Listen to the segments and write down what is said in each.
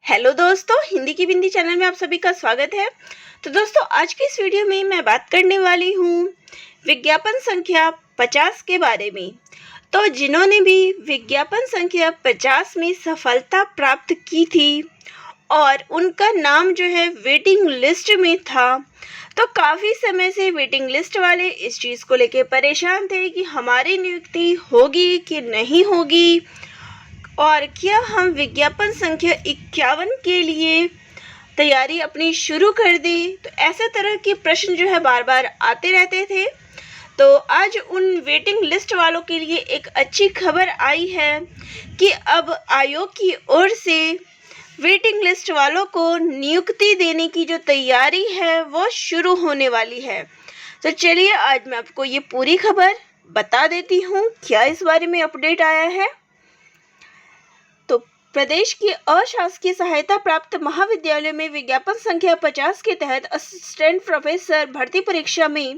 Hello दोस्तों, हिंदी की बिंदी channel में आप सभी का स्वागत है। तो दोस्तों, आज की इस वीडियो में मैं बात करने वाली हूँ विज्ञापन संख्या 50 के बारे में। तो जिन्होंने भी विज्ञापन संख्या 50 में सफलता प्राप्त की थी और उनका नाम जो है वेटिंग लिस्ट में था, तो काफ़ी समय से वेटिंग लिस्ट वाले इस चीज़ को लेकर परेशान थे कि हमारी नियुक्ति होगी कि नहीं होगी और क्या हम विज्ञापन संख्या 51 के लिए तैयारी अपनी शुरू कर दें। तो ऐसे तरह के प्रश्न जो है बार बार आते रहते थे। तो आज उन वेटिंग लिस्ट वालों के लिए एक अच्छी खबर आई है कि अब आयोग की ओर से वेटिंग लिस्ट वालों को नियुक्ति देने की जो तैयारी है वो शुरू होने वाली है। तो चलिए आज मैं आपको ये पूरी खबर बता देती हूँ क्या इस बारे में अपडेट आया है। तो प्रदेश की अशासकीय सहायता प्राप्त महाविद्यालय में विज्ञापन संख्या 50 के तहत असिस्टेंट प्रोफेसर भर्ती परीक्षा में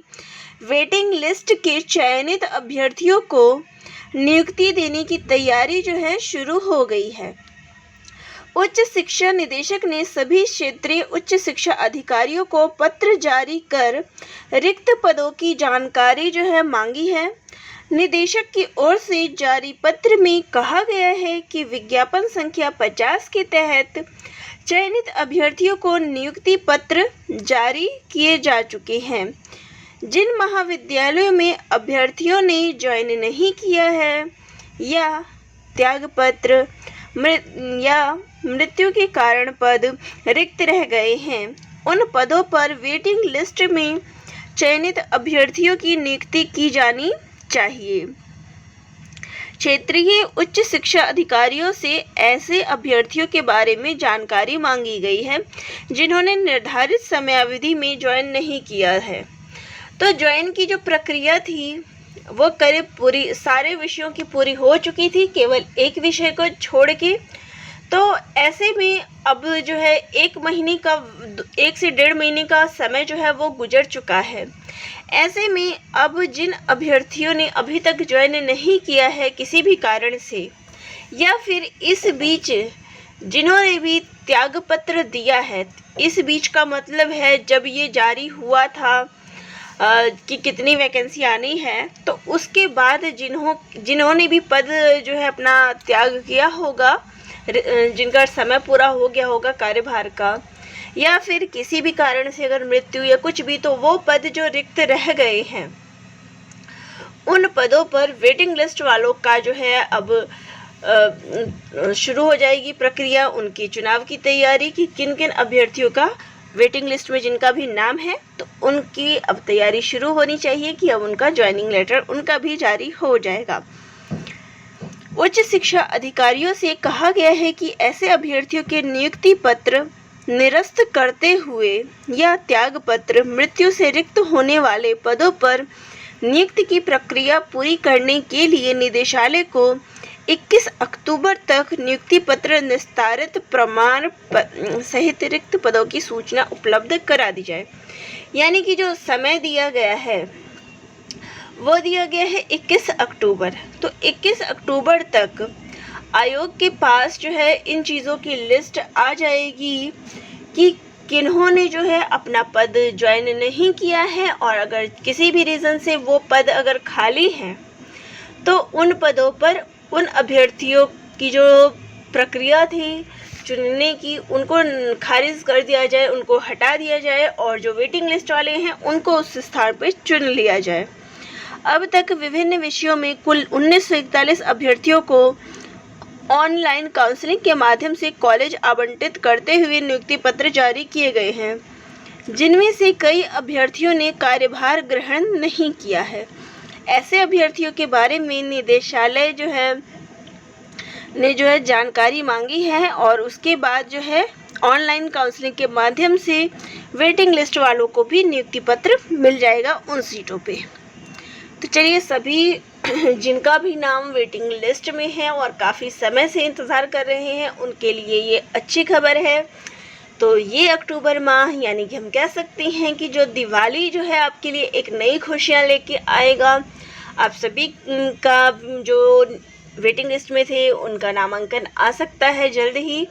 वेटिंग लिस्ट के चयनित अभ्यर्थियों को नियुक्ति देने की तैयारी जो है शुरू हो गई है। उच्च शिक्षा निदेशक ने सभी क्षेत्रीय उच्च शिक्षा अधिकारियों को पत्र जारी कर रिक्त पदों की जानकारी जो है मांगी है। निदेशक की ओर से जारी पत्र में कहा गया है कि विज्ञापन संख्या 50 के तहत चयनित अभ्यर्थियों को नियुक्ति पत्र जारी किए जा चुके हैं। जिन महाविद्यालयों में अभ्यर्थियों ने ज्वाइन नहीं किया है या त्यागपत्र या मृत्यु के कारण पद रिक्त रह गए हैं, उन पदों पर वेटिंग लिस्ट में चयनित अभ्यर्थियों की नियुक्ति की जानी चाहिए। क्षेत्रीय उच्च शिक्षा अधिकारियों से ऐसे अभ्यर्थियों के बारे में जानकारी मांगी गई है जिन्होंने निर्धारित समयावधि में ज्वाइन नहीं किया है। तो ज्वाइन की जो प्रक्रिया थी वो करीब पूरी सारे विषयों की पूरी हो चुकी थी, केवल एक विषय को छोड़ के। तो ऐसे में अब जो है 1 से 1.5 महीने का समय जो है वो गुजर चुका है। ऐसे में अब जिन अभ्यर्थियों ने अभी तक ज्वाइन नहीं किया है किसी भी कारण से, या फिर इस बीच जिन्होंने भी त्यागपत्र दिया है, इस बीच का मतलब है जब ये जारी हुआ था कि कितनी वैकेंसी आनी है, तो उसके बाद जिन्होंने भी पद जो है अपना त्याग किया होगा, जिनका समय पूरा हो गया होगा कार्यभार का, या फिर किसी भी कारण से अगर मृत्यु या कुछ भी, तो वो पद जो रिक्त रह गए हैं उन पदों पर वेटिंग लिस्ट वालों का जो है अब शुरू हो जाएगी प्रक्रिया, उनकी चुनाव की तैयारी कि किन किन अभ्यर्थियों का वेटिंग लिस्ट में जिनका भी नाम है तो उनकी अब तैयारी शुरू होनी चाहिए कि अब उनका ज्वाइनिंग लेटर उनका भी जारी हो जाएगा। उच्च शिक्षा अधिकारियों से कहा गया है कि ऐसे अभ्यर्थियों के नियुक्ति पत्र निरस्त करते हुए या त्यागपत्र मृत्यु से रिक्त होने वाले पदों पर नियुक्ति की प्रक्रिया पूरी करने के लिए निदेशालय को 21 अक्टूबर तक नियुक्ति पत्र निस्तारित प्रमाण सहित रिक्त पदों की सूचना उपलब्ध करा दी जाए। यानी कि जो समय दिया गया है वो दिया गया है 21 अक्टूबर। तो 21 अक्टूबर तक आयोग के पास जो है इन चीज़ों की लिस्ट आ जाएगी कि किन्होंने जो है अपना पद ज्वाइन नहीं किया है, और अगर किसी भी रीज़न से वो पद अगर खाली हैं तो उन पदों पर उन अभ्यर्थियों की जो प्रक्रिया थी चुनने की उनको खारिज कर दिया जाए, उनको हटा दिया जाए, और जो वेटिंग लिस्ट वाले हैं उनको उस स्थान पर चुन लिया जाए। अब तक विभिन्न विषयों में कुल 1941 अभ्यर्थियों को ऑनलाइन काउंसलिंग के माध्यम से कॉलेज आवंटित करते हुए नियुक्ति पत्र जारी किए गए हैं, जिनमें से कई अभ्यर्थियों ने कार्यभार ग्रहण नहीं किया है। ऐसे अभ्यर्थियों के बारे में निदेशालय ने जानकारी मांगी है और उसके बाद जो है ऑनलाइन काउंसलिंग के माध्यम से वेटिंग लिस्ट वालों को भी नियुक्ति पत्र मिल जाएगा उन सीटों पे। तो चलिए, सभी जिनका भी नाम वेटिंग लिस्ट में है और काफ़ी समय से इंतज़ार कर रहे हैं उनके लिए ये अच्छी खबर है। तो ये अक्टूबर माह यानी कि हम कह सकते हैं कि जो दिवाली जो है आपके लिए एक नई खुशियाँ लेके आएगा। आप सभी का जो वेटिंग लिस्ट में थे उनका नामांकन आ सकता है जल्द ही।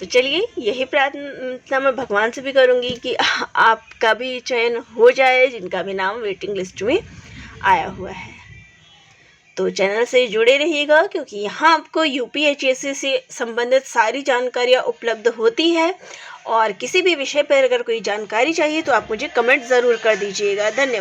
तो चलिए यही प्रार्थना मैं भगवान से भी करूँगी कि आपका भी चयन हो जाए, जिनका भी नाम वेटिंग लिस्ट में आया हुआ है। तो चैनल से जुड़े रहिएगा, क्योंकि यहाँ आपको यूपीएचएससी से संबंधित सारी जानकारियाँ उपलब्ध होती है। और किसी भी विषय पर अगर कोई जानकारी चाहिए तो आप मुझे कमेंट ज़रूर कर दीजिएगा। धन्यवाद।